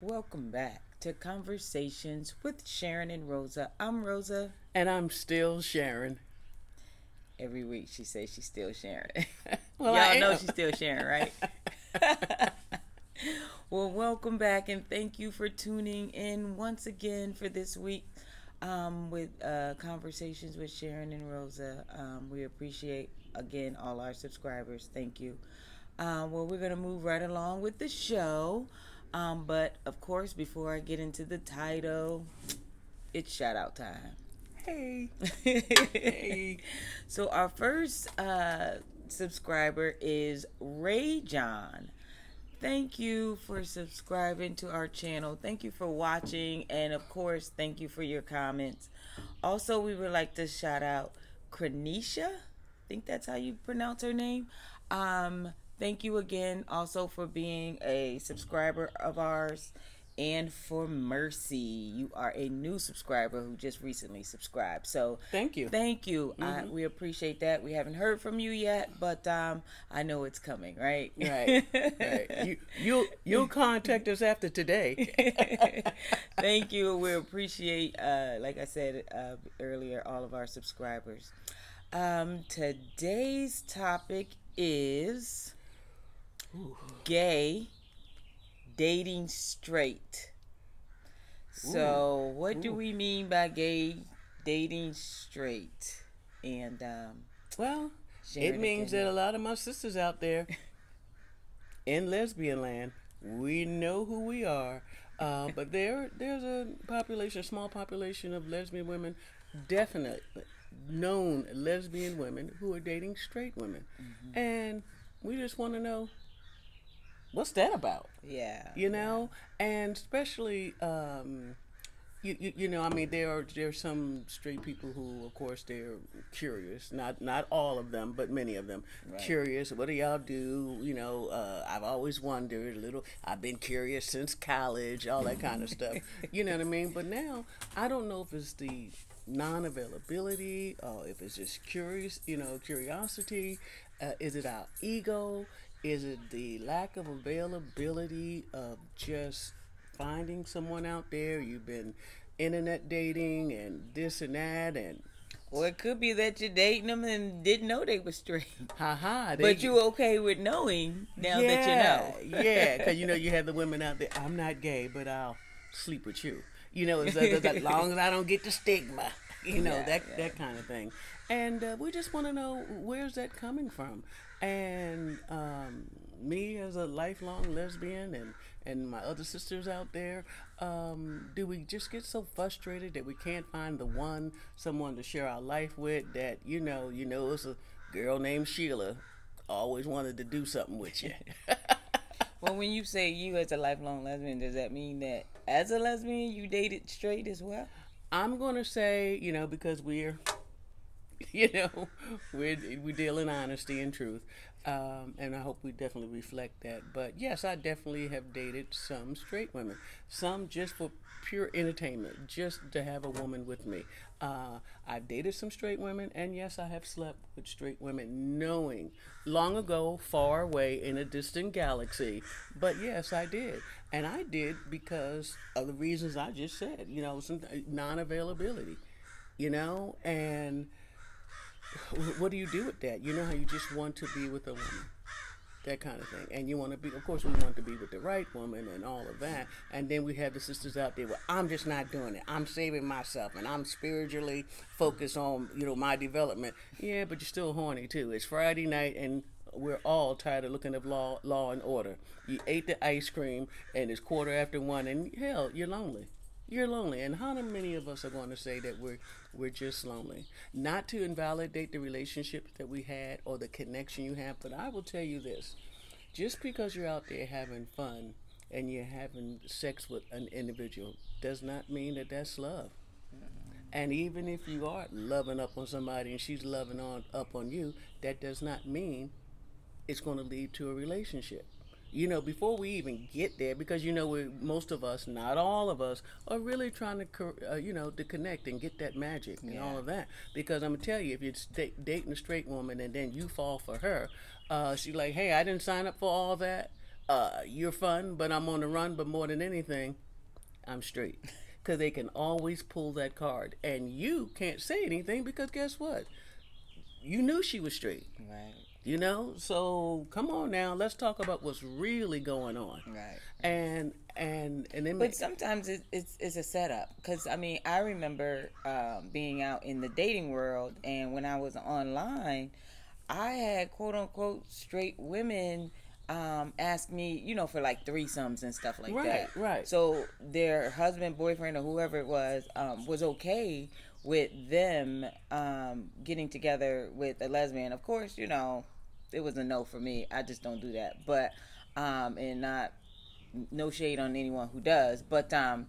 Welcome back to Conversations with Sharon and Rosa. I'm Rosa. And I'm still Sharon. Every week she says she's still Sharon. Well, I Y'all know am. she's still Sharon, right? Well, welcome back and thank you for tuning in once again for this week with Conversations with Sharon and Rosa. We appreciate, again, all our subscribers. Thank you. Well, we're going to move right along with the show. But, of course, before I get into the title, it's shout out time. Hey. Hey. So, our first subscriber is Ray John. Thank you for subscribing to our channel. Thank you for watching. And, of course, thank you for your comments. Also, we would like to shout out Kranisha. I think that's how you pronounce her name. Thank you again also for being a subscriber of ours. And for Mercy, you are a new subscriber who just recently subscribed. So Thank you. thank you. We appreciate that. We haven't heard from you yet, but I know it's coming, right? Right. Right. You'll contact us after today. Thank you. We appreciate, like I said earlier, all of our subscribers. Today's topic is gay dating straight. So, what do we mean by gay dating straight? And Well, Sharon it means again. that a lot of my sisters out there in lesbian land, we know who we are. But there's a population, a small population of lesbian women, definitely known lesbian women who are dating straight women. And we just want to know, what's that about? Yeah, You know, and especially I mean, there are some straight people who, of course, they're curious. Not all of them, but many of them right. curious. What do y'all do? I've always wondered a little. I've been curious since college, all that kind of stuff. You know what I mean? But now I don't know if it's the non-availability or if it's just curiosity. Is it our ego? Is it the lack of availability of just finding someone out there? You've been internet dating and this and that, and Or it could be that you're dating them and didn't know they were straight. haha, But you okay with knowing now that you know. yeah, because you have the women out there. I'm not gay, but I'll sleep with you. As long as I don't get the stigma, that kind of thing. And we just want to know, where's that coming from. And me as a lifelong lesbian and my other sisters out there, do we just get so frustrated that we can't find someone to share our life with, that it's a girl named Sheila always wanted to do something with you. Well, when you say you as a lifelong lesbian, does that mean that as a lesbian you dated straight as well? I'm gonna say, because you know, we deal in honesty and truth, and I hope we definitely reflect that. But yes, I definitely have dated some straight women, some just for pure entertainment, just to have a woman with me. I've dated some straight women, and yes, I have slept with straight women, knowing long ago, far away in a distant galaxy. But yes, I did, and I did because of the reasons I just said. Some non-availability. And what do you do with that? How you just want to be with a woman, that kind of thing, and you want to be, of course we want to be with the right woman and all of that. And then we have the sisters out there, well, I'm just not doing it, I'm saving myself and I'm spiritually focused on my development. Yeah, but you're still horny too. It's Friday night and we're all tired of looking at law and order. You ate the ice cream and it's 1:15 and hell, you're lonely. You're lonely. And how many of us are going to say that we're just lonely? Not to invalidate the relationships that we had or the connection you have, but I will tell you this. Just because you're out there having fun and you're having sex with an individual does not mean that that's love. And even if you are loving up on somebody and she's loving up on you, that does not mean it's going to lead to a relationship. Before we even get there, because most of us, not all of us, are really trying to connect and get that magic and all of that. Because I'm gonna tell you, if you're dating a straight woman and then you fall for her, she's like, hey, I didn't sign up for all that. you're fun, but I'm on the run. But more than anything, I'm straight. Because they can always pull that card. And you can't say anything because guess what? You knew she was straight. Right. So come on now, let's talk about what's really going on. Right. And then, but sometimes it's a setup, because I mean, I remember being out in the dating world, and when I was online, I had quote unquote straight women ask me, for like threesomes and stuff like that. Right. So their husband, boyfriend, or whoever it was okay with them getting together with a lesbian. Of course, it was a no for me. I just don't do that. But and not no shade on anyone who does. But I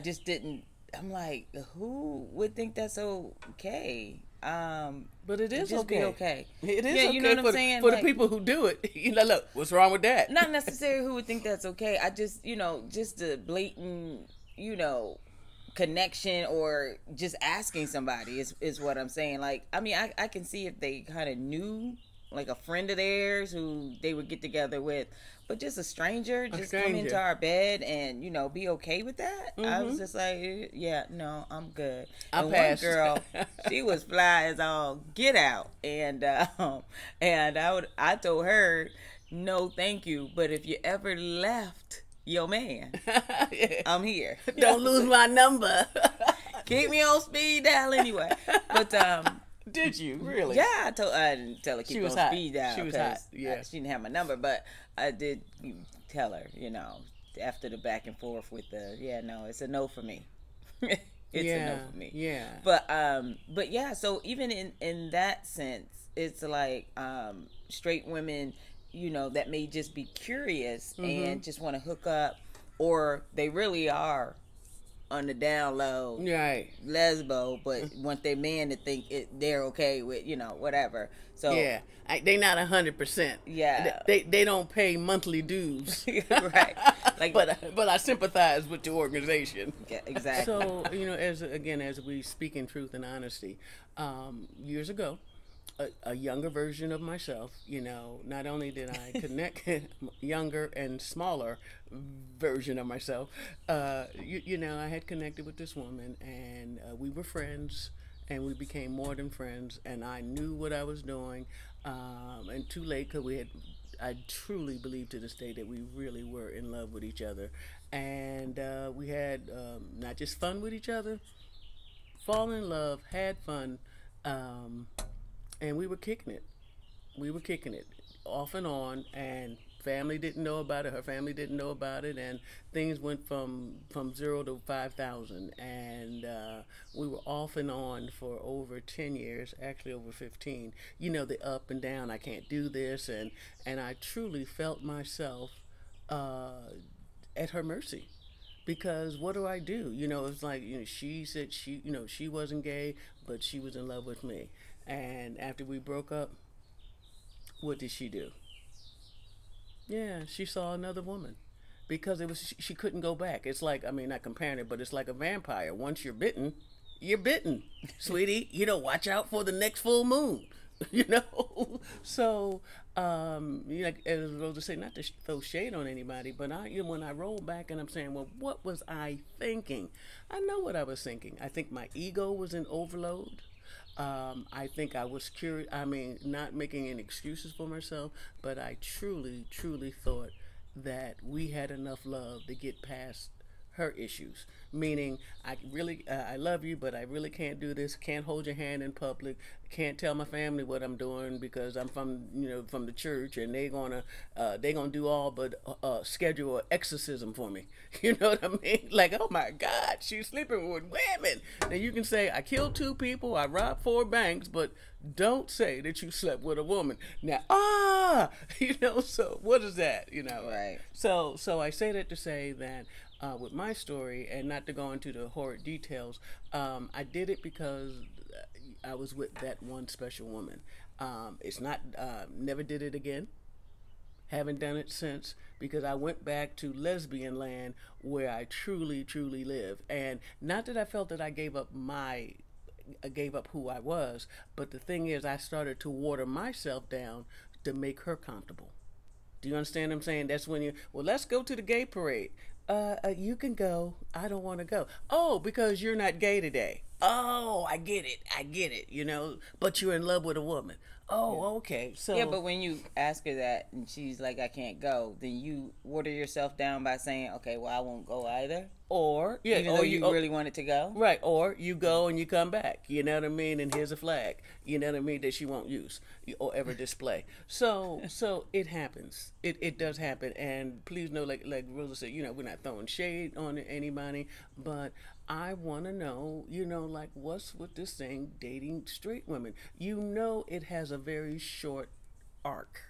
just didn't. I'm like, who would think that's okay? But it is just okay. Be okay. It is yeah, okay you know what I'm saying? For the people who do it. Look, what's wrong with that? Not necessarily who would think that's okay. I just, just the blatant, connection, or just asking somebody is what I'm saying. Like, I mean, I can see if they kind of knew, like a friend of theirs who they would get together with, but just a stranger come into our bed and be okay with that. Mm-hmm. I was just like, yeah, no, I'm good. And one girl, she was fly as all get out, and I told her, no, thank you, but if you ever left your man, yeah. I'm here. Don't lose my number. Keep me on speed dial anyway. But did you really? Yeah, I didn't tell her keep on speed dial. She was hot. Yeah, she didn't have my number, but I did tell her, after the back and forth with no, it's a no for me. It's a no for me. Yeah. But yeah, so even in that sense, it's like straight women, that may just be curious and just want to hook up, or they really are on the down low, right, lesbo, but want their man to think they're okay with, whatever. So yeah, they not 100%. Yeah, they don't pay monthly dues, right? Like, but I sympathize with the organization. Yeah, exactly. So as we speak in truth and honesty, years ago, a younger version of myself, not only did I connect younger and smaller version of myself, I had connected with this woman, and we were friends, and we became more than friends, and I knew what I was doing, and too late, because I truly believe to this day that we really were in love with each other, and we had not just fun with each other, fall in love, had fun, and we were kicking it. We were kicking it off and on, and family didn't know about it. Her family didn't know about it, and things went from 0 to 5,000. And we were off and on for over 10 years, actually over 15. The up and down. I can't do this, and I truly felt myself at her mercy. Because what do I do? It's like, she said she wasn't gay, but she was in love with me. And after we broke up, what did she do? Yeah, she saw another woman, because she couldn't go back. It's like, I mean, not comparing it, but it's like a vampire. Once you're bitten, sweetie. Watch out for the next full moon. So as Rosa said, not to throw shade on anybody, but when I roll back and I'm saying, well, what was I thinking? I know what I was thinking. I think my ego was in overload. I think I was curious. I mean, not making any excuses for myself, but I truly, truly thought that we had enough love to get past her issues. Meaning, I love you, but I really can't do this. Can't hold your hand in public. Can't tell my family what I'm doing because I'm from the church, and they gonna do all but schedule an exorcism for me. You know what I mean? Like, oh my God, she's sleeping with women. Now you can say I killed 2 people, I robbed 4 banks, but don't say that you slept with a woman. Now, so what is that? Right. So I say that to say that. With my story, and not to go into the horrid details, I did it because I was with that one special woman. It's not, never did it again. Haven't done it since, because I went back to lesbian land where I truly, truly live. And not that I felt that I gave up who I was, but the thing is, I started to water myself down to make her comfortable. Do you understand what I'm saying? That's when well, let's go to the gay parade. You can go. I don't want to go. Oh, because you're not gay today. Oh, I get it. I get it. But you're in love with a woman. Oh, okay. So yeah, but when you ask her that and she's like, I can't go, then you water yourself down by saying, okay, well, I won't go either. Or even though you really wanted to go, right? Or you go and you come back. You know what I mean? And here's a flag. You know what I mean, that she won't use or ever display. So it happens. It does happen. And please know, like Rosa said, we're not throwing shade on anybody, but I want to know, like, what's with this thing dating straight women? It has a very short arc.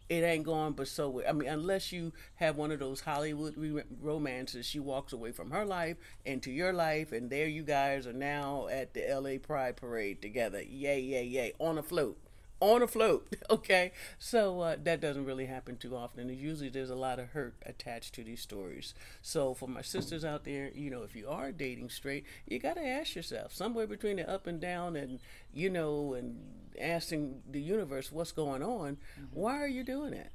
It ain't going but so. I mean, unless you have one of those Hollywood romances, she walks away from her life into your life, and there you guys are now at the LA Pride Parade together. Yay, yay, yay. On a float. Okay? So that doesn't really happen too often. And usually there's a lot of hurt attached to these stories. So for my sisters out there, if you are dating straight, you got to ask yourself, somewhere between the up and down and, and asking the universe what's going on, why are you doing that?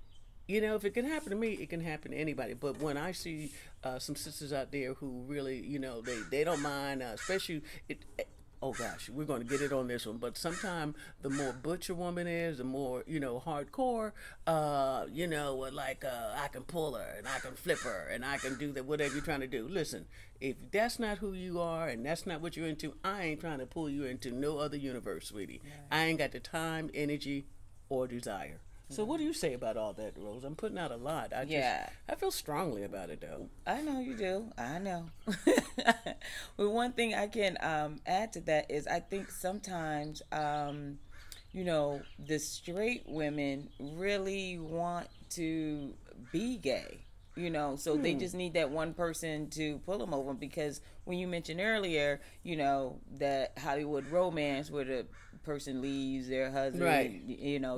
If it can happen to me, it can happen to anybody. But when I see some sisters out there who really, they don't mind, especially oh gosh, we're going to get it on this one. But sometimes the more butch a woman is, the more, hardcore, I can pull her and I can flip her and I can do that, whatever you're trying to do. Listen, if that's not who you are and that's not what you're into, I ain't trying to pull you into no other universe, sweetie. Yeah. I ain't got the time, energy, or desire. So what do you say about all that, Rose? I'm putting out a lot. I feel strongly about it, though. I know you do. I know. But one thing I can add to that is I think sometimes, the straight women really want to be gay. So they just need that one person to pull them over, because when you mentioned earlier, that Hollywood romance where the person leaves their husband, right,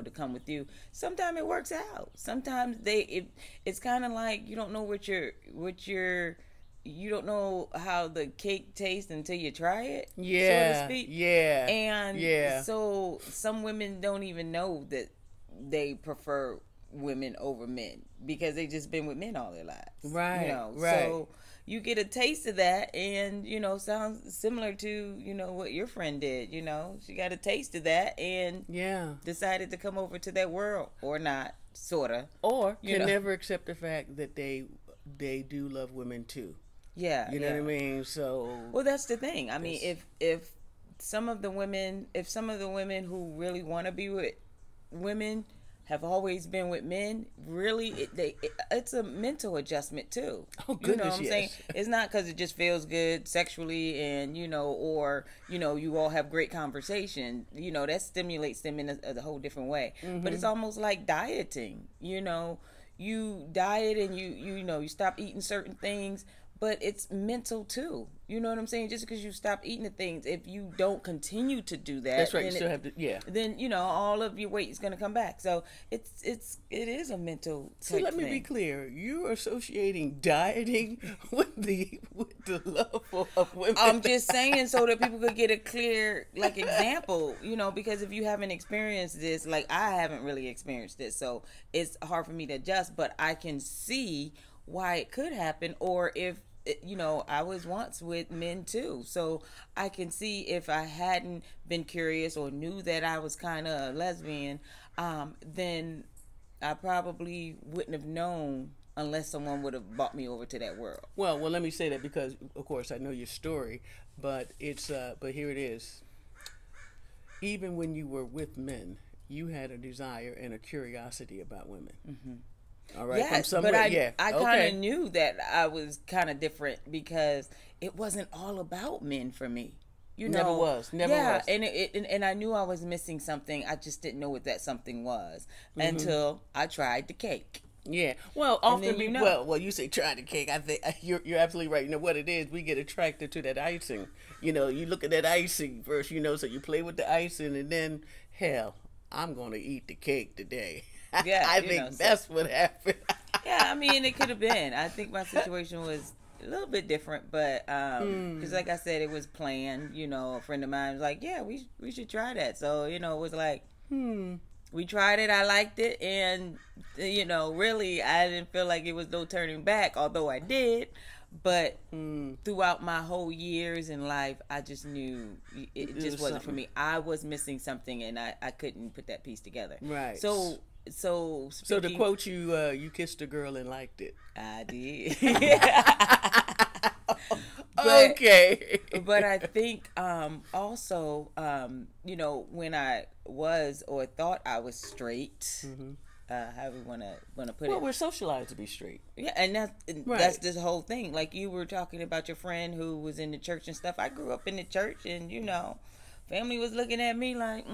to come with you. Sometimes it works out. Sometimes it's kind of like you don't know you don't know how the cake tastes until you try it. Yeah, so to speak. Yeah, and so some women don't even know that they prefer women over men because they just been with men all their lives. Right. Right. So you get a taste of that, and sounds similar to what your friend did. She got a taste of that and decided to come over to that world, or not, sorta, or can never accept the fact that they do love women too. Yeah, you know what I mean. So well, that's the thing. I mean, if some of the women who really want to be with women have always been with men, really, it's a mental adjustment too. Oh, goodness, you know what I'm saying? It's not because it just feels good sexually and, or, you all have great conversation. That stimulates them in a whole different way. Mm-hmm. But it's almost like dieting. You diet and you stop eating certain things, but it's mental too. You know what I'm saying? Just because you stop eating the things, if you don't continue to do that, that's right. You still have to, Then all of your weight is going to come back. So it is a mental. So let me be clear: you're associating dieting with the love of women. I'm just saying so that people could get a clear example. Because if you haven't experienced this, like I haven't really experienced this, so it's hard for me to adjust. But I can see why it could happen, or if. I was once with men too, so I can see if I hadn't been curious or knew that I was kind of a lesbian, then I probably wouldn't have known unless someone would have brought me over to that world. Well, let me say that because, of course, I know your story, but but here it is. Even when you were with men, you had a desire and a curiosity about women. Mm-hmm. All right. Yes, but I kind of knew that I was kind of different because it wasn't all about men for me. Never was. And I knew I was missing something. I just didn't know what that something was until I tried the cake. Yeah. Well, often you say try the cake. I think you're absolutely right. You know what it is? We get attracted to that icing. You look at that icing first. So you play with the icing, and then I'm going to eat the cake today. Yeah, I think that's what happened. Yeah, I mean, it could have been. I think my situation was a little bit different, but because like I said, it was planned. A friend of mine was like, "Yeah, we should try that." So it was like, We tried it. I liked it, and you know, really, I didn't feel like it was no turning back. Although I did, but throughout my whole years in life, I just knew it just wasn't for me. I was missing something, and I couldn't put that piece together. Right. So to quote you, you kissed a girl and liked it. I did. Okay. But I think also, you know, when I was or thought I was straight, however we want to put it. Well, we're socialized to be straight. Yeah, and that's this whole thing. Like you were talking about your friend who was in the church and stuff. I grew up in the church, and you know, family was looking at me like,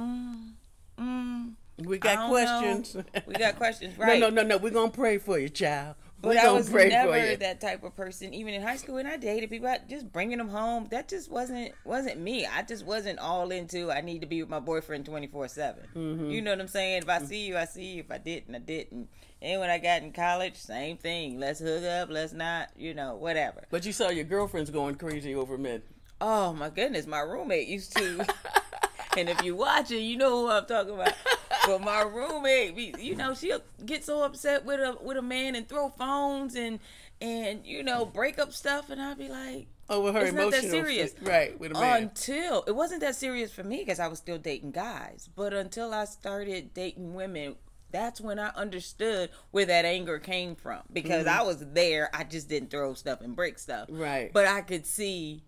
we got questions. We got questions, right? No. We're gonna pray for you, child. But I was never that type of person, even in high school. And I dated people, just bringing them home. That just wasn't me. I just wasn't all into. I need to be with my boyfriend 24/7. You know what I'm saying? If I see you, I see you. If I didn't, I didn't. And when I got in college, same thing. Let's hook up. Let's not. You know, whatever. But you saw your girlfriends going crazy over men. Oh my goodness, my roommate used to. And if you watch it, you know who I'm talking about. But my roommate, you know, she'll get so upset with a man and throw phones and you know, break up stuff, and I'll be like, with her it's emotional, not that serious, right? With a man. Until it wasn't that serious for me because I was still dating guys, but until I started dating women, that's when I understood where that anger came from. Because I was there, I just didn't throw stuff and break stuff, right? But I could see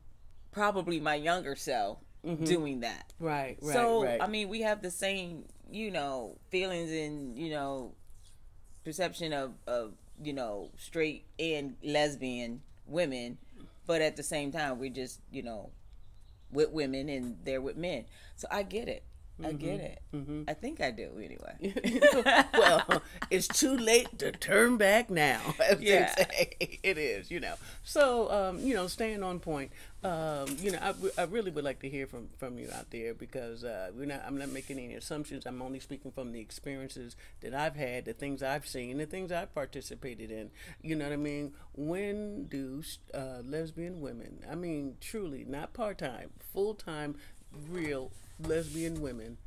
probably my younger self doing that, right? So I mean, we have the same, you know, feelings and, you know, perception of you know, straight and lesbian women, but at the same time we're just, you know, with women and they're with men. So I get it. I get it. I think I do anyway. Well, it's too late to turn back now. As they say. It is, you know. So, you know, staying on point. You know, I really would like to hear from you out there because I'm not making any assumptions. I'm only speaking from the experiences that I've had, the things I've seen, the things I've participated in. You know what I mean? When do lesbian women, I mean, truly, not part-time, full-time, real lesbian women,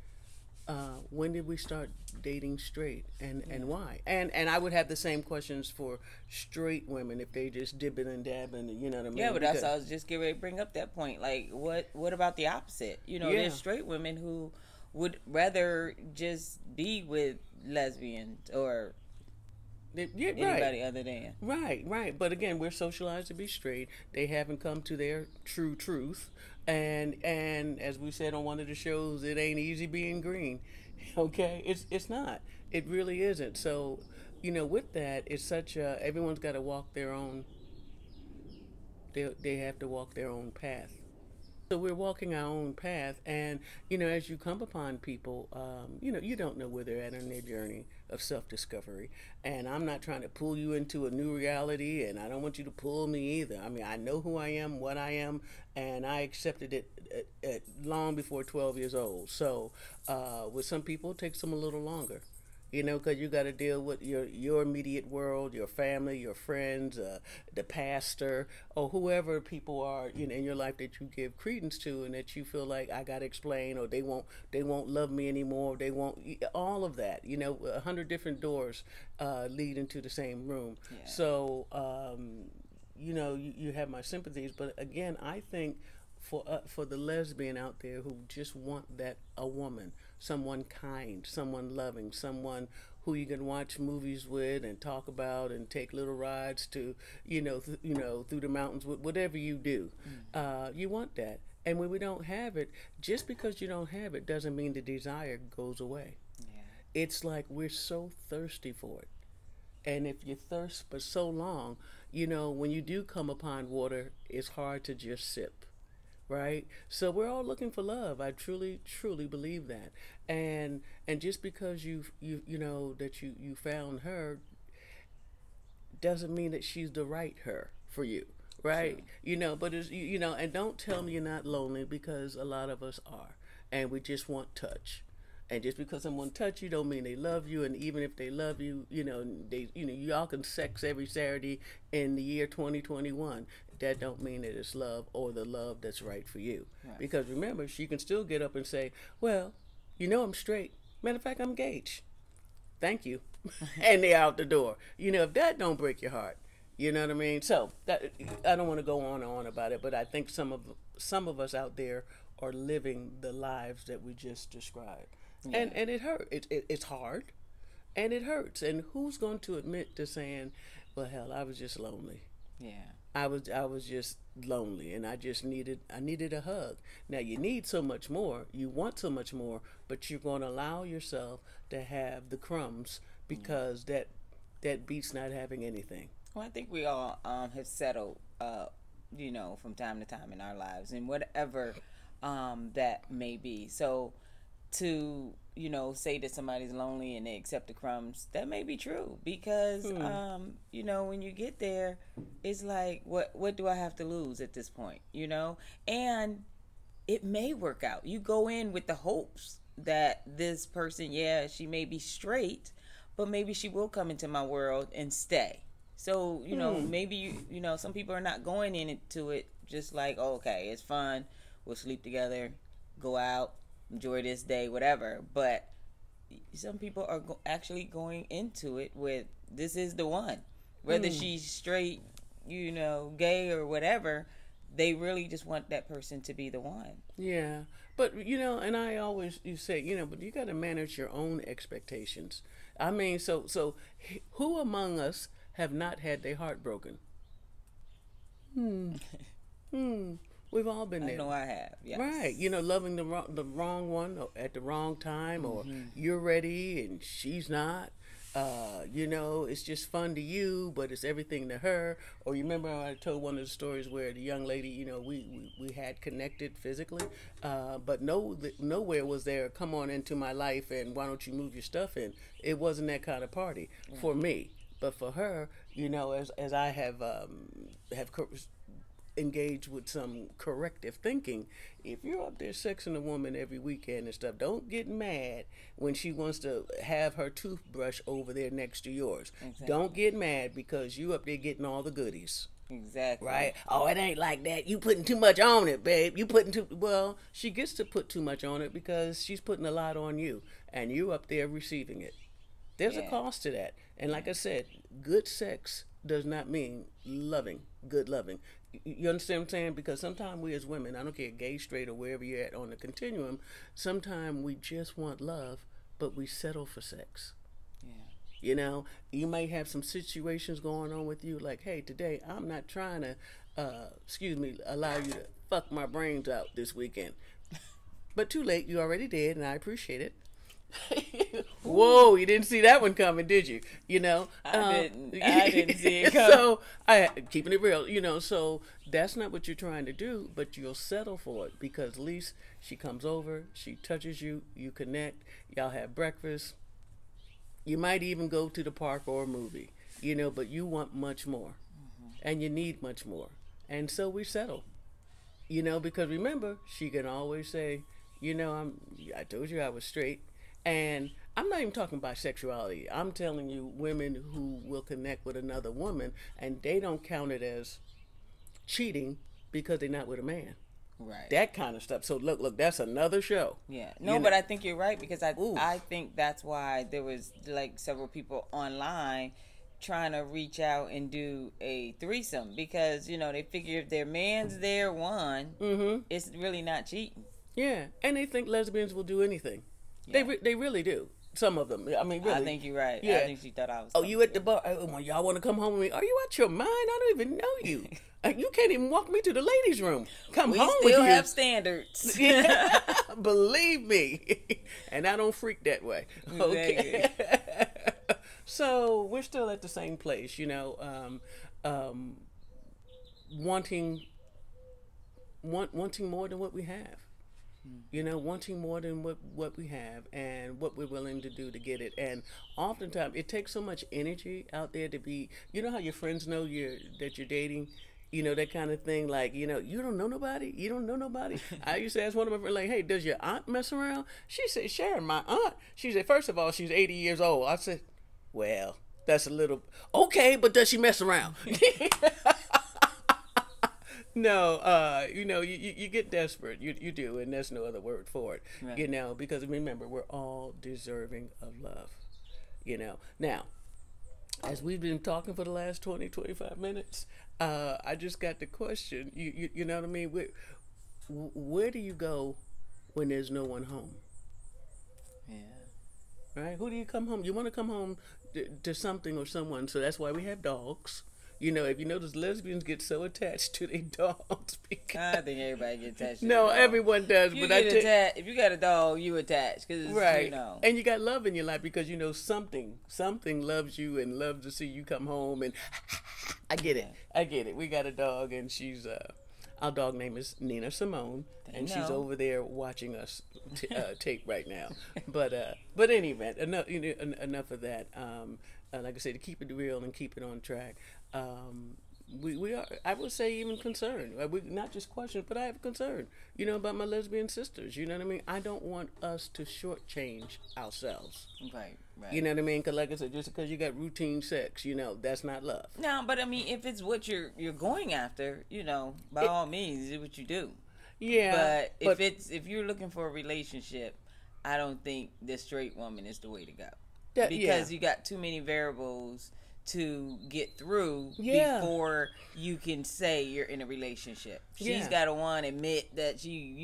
when did we start dating straight and why? And I would have the same questions for straight women if they just dipping and dabbing, you know what I mean? Yeah, but that's I was just getting ready to bring up that point. Like, what about the opposite? You know, there's straight women who would rather just be with lesbians or anybody other than. Right. But again, we're socialized to be straight. They haven't come to their true truth. And as we said on one of the shows, it ain't easy being green. Okay? It's not. It really isn't. So, you know, with that, it's such a, everyone's got to walk their own, they have to walk their own path. So we're walking our own path, and you know, as you come upon people, you know, you don't know where they're at on their journey of self-discovery. And I'm not trying to pull you into a new reality, and I don't want you to pull me either. I mean, I know who I am, what I am, and I accepted it long before 12 years old. So with some people, it takes them a little longer. You know, because you got to deal with your immediate world, your family, your friends, the pastor, or whoever people are, you know, in your life that you give credence to, and that you feel like I got to explain, or they won't love me anymore. They won't, all of that. You know, 100 different doors lead into the same room. Yeah. So, you know, you have my sympathies, but again, I think for the lesbian out there who just want that, a woman, someone kind, someone loving, someone who you can watch movies with and talk about and take little rides to, you know, through the mountains, whatever you do, you want that. And when we don't have it, just because you don't have it doesn't mean the desire goes away. Yeah. It's like we're so thirsty for it. And if you thirst for so long, you know, when you do come upon water, it's hard to just sip. Right? So we're all looking for love. I truly believe that. And just because you know that you found her doesn't mean that she's the right her for you. Right? Sure. You know, but it's, you know, and don't tell me you're not lonely, because a lot of us are, and we just want touch. And just because someone touch you don't mean they love you. And even if they love you, you know, y'all can sex every Saturday in the year 2021. That don't mean that it's love or the love that's right for you. Right. Because remember, she can still get up and say, well, you know, I'm straight. Matter of fact, I'm engaged. Thank you. And they're out the door. If that don't break your heart, you know what I mean? So that, I don't want to go on and on about it, but I think some of us out there are living the lives that we just described. Yeah. And it hurt. It's hard, and it hurts. And who's going to admit to saying, well, hell, I was just lonely. Yeah. I was just lonely, and I needed a hug. Now you need so much more, you want so much more, but you're going to allow yourself to have the crumbs because that beats not having anything. Well, I think we all have settled, from time to time in our lives, and whatever that may be. So to say that somebody's lonely and they accept the crumbs, that may be true because when you get there, it's like what do I have to lose at this point, and it may work out. You go in with the hopes that this person, she may be straight, but maybe she will come into my world and stay. So maybe some people are not going into it just like, oh, okay, it's fun, we'll sleep together, go out, enjoy this day, whatever. But some people are actually going into it with, this is the one. Whether she's straight, gay or whatever, they really just want that person to be the one. Yeah. But, and I always say, but you got to manage your own expectations. I mean, so who among us have not had their heart broken? We've all been there. I know I have. Yes. Right. Loving the wrong one at the wrong time, or you're ready and she's not. It's just fun to you, but it's everything to her. Or you remember I told one of the stories where the young lady, we had connected physically, but nowhere was there, come on into my life and why don't you move your stuff in. It wasn't that kind of party for me. But for her, as I have engage with some corrective thinking. If you're up there sexing a woman every weekend and stuff, don't get mad when she wants to have her toothbrush over there next to yours. Exactly. Don't get mad because you up there getting all the goodies. Exactly. Right? Oh, it ain't like that. You putting too much on it, babe. Well, she gets to put too much on it because she's putting a lot on you and you up there receiving it. There's a cost to that. And like I said, good sex does not mean good loving. You understand what I'm saying? Because sometimes we as women, I don't care, gay, straight, or wherever you're at on the continuum, sometimes we just want love, but we settle for sex. Yeah. You might have some situations going on with you like, hey, today I'm not trying to, allow you to fuck my brains out this weekend. But too late, you already did, and I appreciate it. Whoa, you didn't see that one coming, did you? I didn't see it coming. So keeping it real, so that's not what you're trying to do, but you'll settle for it because at least she comes over, she touches you, you connect, y'all have breakfast, you might even go to the park or a movie, but you want much more and you need much more, and so we settle, because remember, she can always say, I told you I was straight. And I'm not even talking bisexuality. I'm telling you women who will connect with another woman and they don't count it as cheating because they're not with a man. Right. That kind of stuff. So look, that's another show. Yeah. No, but I think you're right because I think that's why there was like several people online trying to reach out and do a threesome because, they figure if their man's there it's really not cheating. Yeah. And they think lesbians will do anything. Yeah. They really do. Some of them. I mean, really. I think you're right. Yeah. I think she thought I was. Oh, you at the bar? Oh, y'all want to come home with me? Are you out your mind? I don't even know you. You can't even walk me to the ladies' room. Come home with you. We still have standards. Yeah. Believe me. And I don't freak that way. Okay. So we're still at the same place, wanting more than what we have. Wanting more than what we have and what we're willing to do to get it. And oftentimes it takes so much energy out there to be, how your friends know that you're dating, that kind of thing. Like, you don't know nobody. You don't know nobody. I used to ask one of my friends, like, hey, does your aunt mess around? She said, Sharon, my aunt. She said, first of all, she's 80 years old. I said, well, that's a little, okay, but does she mess around? No, you get desperate. You do, and there's no other word for it. Right. Because remember, we're all deserving of love. Now, as we've been talking for the last 20, 25 minutes, I just got the question. You know what I mean? Where do you go when there's no one home? Yeah. Right? Who do you come home? You want to come home to something or someone. So that's why we have dogs. If you notice, lesbians get so attached to their dogs. I think everybody gets attached to No, their dog. everyone does. You But get if you got a dog, you attached. Cause right. And you got love in your life because something loves you and loves to see you come home. And I get it. We got a dog, and she's our dog name is Nina Simone, and she's over there watching us tape right now. But in any event, enough of that. Like I said, to keep it real and keep it on track. We are, I would say, even concerned. We not just questions, but I have concern, about my lesbian sisters. You know what I mean? I don't want us to shortchange ourselves. Right. You know what I mean? Because, like I said, just because you got routine sex, that's not love. No, but I mean, if it's what you're going after, by all means, do what you do. Yeah. But if you're looking for a relationship, I don't think the straight woman is the way to go. Because you got too many variables to get through before you can say you're in a relationship. She's got to admit that she,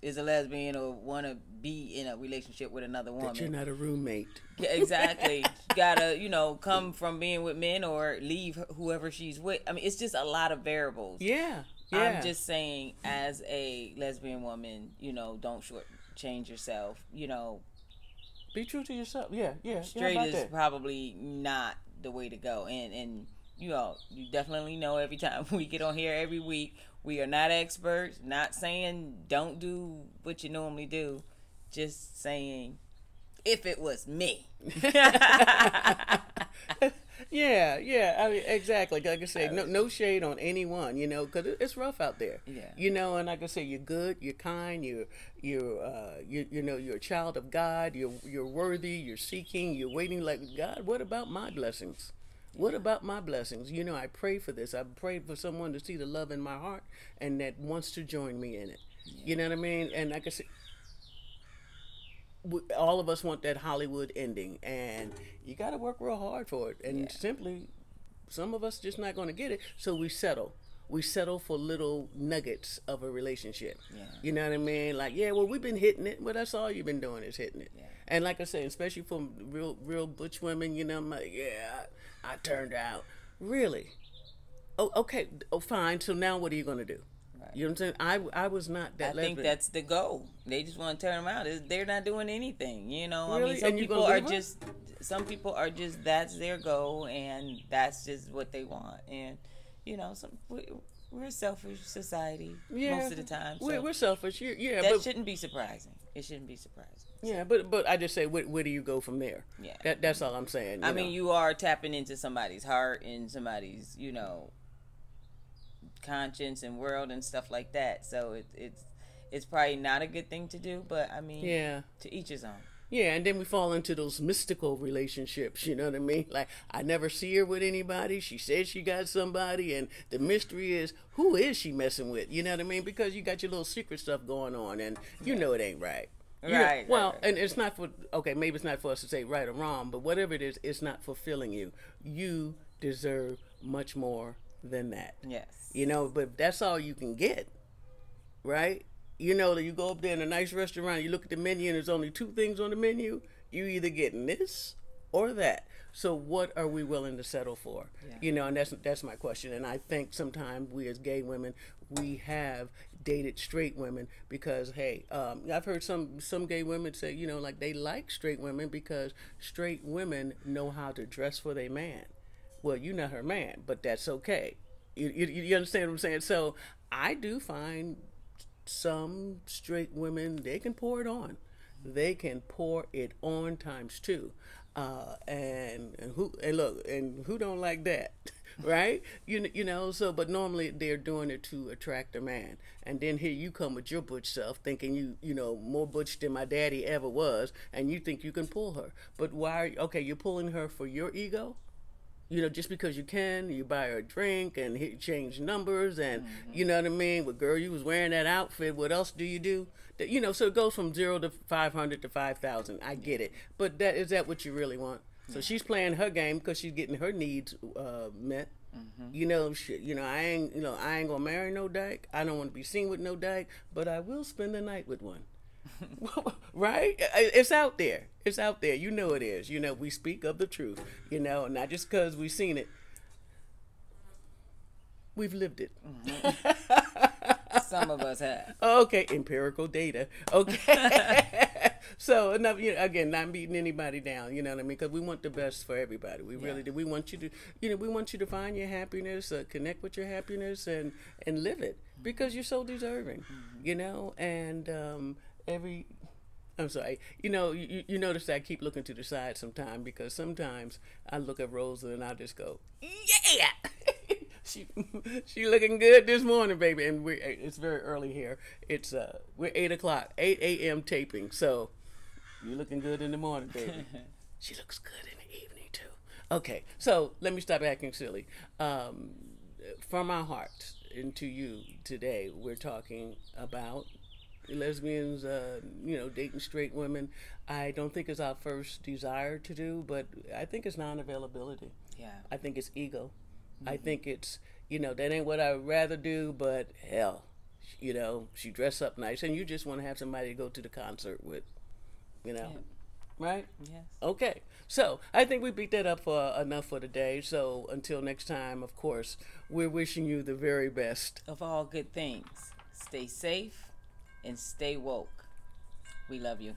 is a lesbian or want to be in a relationship with another woman. That you're not a roommate. Yeah, exactly. Gotta, come from being with men or leave whoever she's with. I mean, it's just a lot of variables. Yeah. I'm just saying, as a lesbian woman, don't shortchange yourself. Be true to yourself. Yeah. Straight is probably not the way to go. And you definitely know every time we get on here every week, we are not experts, not saying don't do what you normally do, just saying if it was me. Yeah. I mean, exactly. Like I said, no shade on anyone, because it's rough out there. Yeah. And like I say, you're good, you're kind, you're a child of God, you're worthy, you're seeking, you're waiting. Like, God, what about my blessings? What about my blessings? I pray for this. I pray for someone to see the love in my heart and that wants to join me in it. Yeah. You know what I mean? And like I said, all of us want that Hollywood ending, and you got to work real hard for it. And simply, some of us just not going to get it, so we settle. We settle for little nuggets of a relationship. Yeah. You know what I mean? Like, we've been hitting it. Well, that's all you've been doing is hitting it. Yeah. And like I say, especially for real butch women, I'm like, I turned out. Really? Oh, okay. Oh, fine. So now what are you going to do? Right. You know what I'm saying? I was not that lesbian. I think that's the goal. They just want to turn them out. They're not doing anything, Really? I mean, some people are just, that's their goal, and that's just what they want. And, we're a selfish society most of the time. So we're selfish. That shouldn't be surprising. It shouldn't be surprising. Yeah, but I just say, where do you go from there? Yeah. That's all I'm saying. I mean, you are tapping into somebody's heart and somebody's, conscience and world and stuff like that. So it's probably not a good thing to do, but I mean, to each his own. Yeah, and then we fall into those mystical relationships, you know what I mean? Like, I never see her with anybody. She says she got somebody, and the mystery is, who is she messing with? You know what I mean? Because you got your little secret stuff going on, and you know it ain't right. Right. Well, and it's not maybe it's not for us to say right or wrong, but whatever it is, it's not fulfilling you. You deserve much more than that. Yes. But that's all you can get, right? You go up there in a nice restaurant, you look at the menu, and there's only two things on the menu. You either getting this or that. So what are we willing to settle for? Yeah. And that's my question. And I think sometimes we as gay women, we have dated straight women because, hey, I've heard some gay women say, like they like straight women because straight women know how to dress for their man. Well, you're not her man, but that's okay. You understand what I'm saying? So I do find some straight women, they can pour it on. They can pour it on times two. And who don't like that? Right? But normally they're doing it to attract a man. And then here you come with your butch self thinking you more butch than my daddy ever was, and you think you can pull her. But why you're pulling her for your ego? You know, just because you can, you buy her a drink and change numbers, and you know what I mean. But girl, you was wearing that outfit. What else do you do? You know, so it goes from 0 to 500 to 5,000. I get it, but is that what you really want? So she's playing her game because she's getting her needs met. You know, I ain't gonna marry no dyke. I don't want to be seen with no dyke, but I will spend the night with one. Right? It's out there. It's out there. You know it is. You know, we speak of the truth. You know, not just because we've seen it. We've lived it. Some of us have. Okay, empirical data. Okay. So enough. You know, again, not beating anybody down. You know what I mean? Because we want the best for everybody. We really do. We want you to, you know, we want you to find your happiness, connect with your happiness, and live it because you're so deserving. You know, and I'm sorry. You know, you notice that I keep looking to the side sometimes because sometimes I look at Rosa and I just go, yeah. She looking good this morning, baby, and it's very early here. It's we're 8 o'clock, 8 a.m. taping, so you're looking good in the morning, baby. She looks good in the evening too. Okay, so let me stop acting silly. From our hearts into you today, we're talking about lesbians, you know, dating straight women. I don't think it's our first desire to do, but I think it's non-availability. Yeah. I think it's ego. I think it's, you know, that ain't what I'd rather do, but hell, you know, she dress up nice, and you just want to have somebody to go to the concert with, you know, right? Yes. Okay, so I think we beat that up for enough for today. So until next time, of course, we're wishing you the very best of all good things. Stay safe and stay woke. We love you.